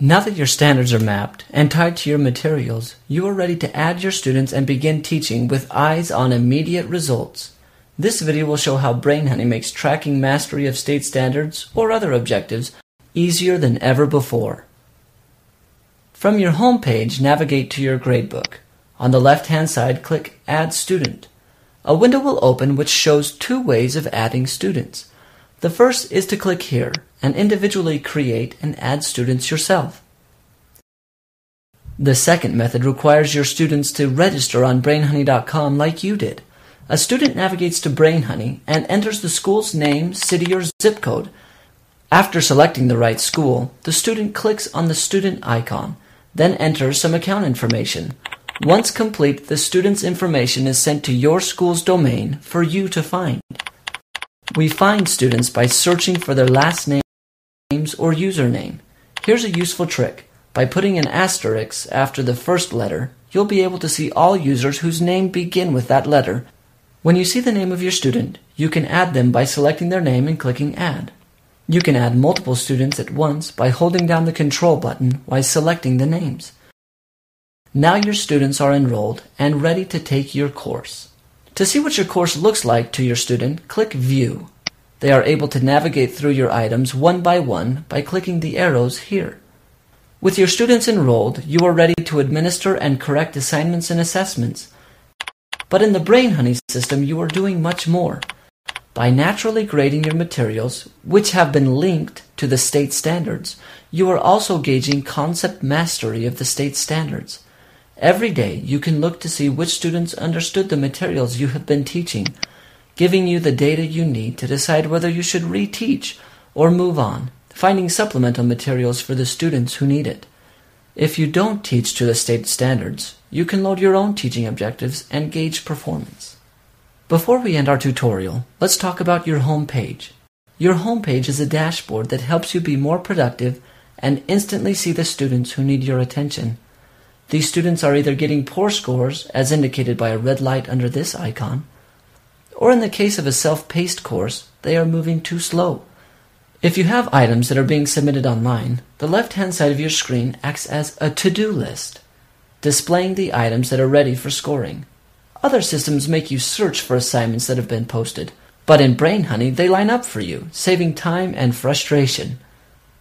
Now that your standards are mapped and tied to your materials, you are ready to add your students and begin teaching with eyes on immediate results. This video will show how BrainHoney makes tracking mastery of state standards or other objectives easier than ever before. From your home page, navigate to your gradebook. On the left-hand side, click Add Student. A window will open which shows two ways of adding students. The first is to click here and individually create and add students yourself. The second method requires your students to register on BrainHoney.com like you did. A student navigates to BrainHoney and enters the school's name, city, or zip code. After selecting the right school, the student clicks on the student icon, then enters some account information. Once complete, the student's information is sent to your school's domain for you to find. We find students by searching for their last names or username. Here's a useful trick. By putting an asterisk after the first letter, you'll be able to see all users whose name begin with that letter. When you see the name of your student, you can add them by selecting their name and clicking Add. You can add multiple students at once by holding down the Control button while selecting the names. Now your students are enrolled and ready to take your course. To see what your course looks like to your student, click View. They are able to navigate through your items one by clicking the arrows here. With your students enrolled, you are ready to administer and correct assignments and assessments. But in the BrainHoney system, you are doing much more. By naturally grading your materials, which have been linked to the state standards, you are also gauging concept mastery of the state standards. Every day, you can look to see which students understood the materials you have been teaching, giving you the data you need to decide whether you should reteach or move on, finding supplemental materials for the students who need it. If you don't teach to the state standards, you can load your own teaching objectives and gauge performance. Before we end our tutorial, let's talk about your home page. Your home page is a dashboard that helps you be more productive and instantly see the students who need your attention. These students are either getting poor scores, as indicated by a red light under this icon, or in the case of a self-paced course, they are moving too slow. If you have items that are being submitted online, the left-hand side of your screen acts as a to-do list, displaying the items that are ready for scoring. Other systems make you search for assignments that have been posted, but in BrainHoney they line up for you, saving time and frustration.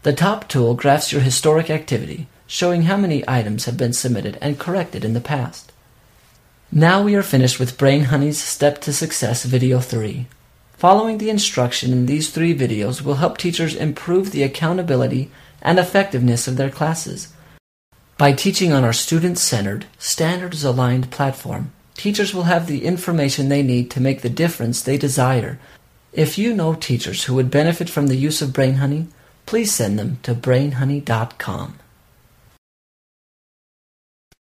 The top tool graphs your historic activity, showing how many items have been submitted and corrected in the past. Now we are finished with BrainHoney's Step to Success Video 3. Following the instruction in these 3 videos will help teachers improve the accountability and effectiveness of their classes. By teaching on our student-centered, standards-aligned platform, teachers will have the information they need to make the difference they desire. If you know teachers who would benefit from the use of BrainHoney, please send them to BrainHoney.com.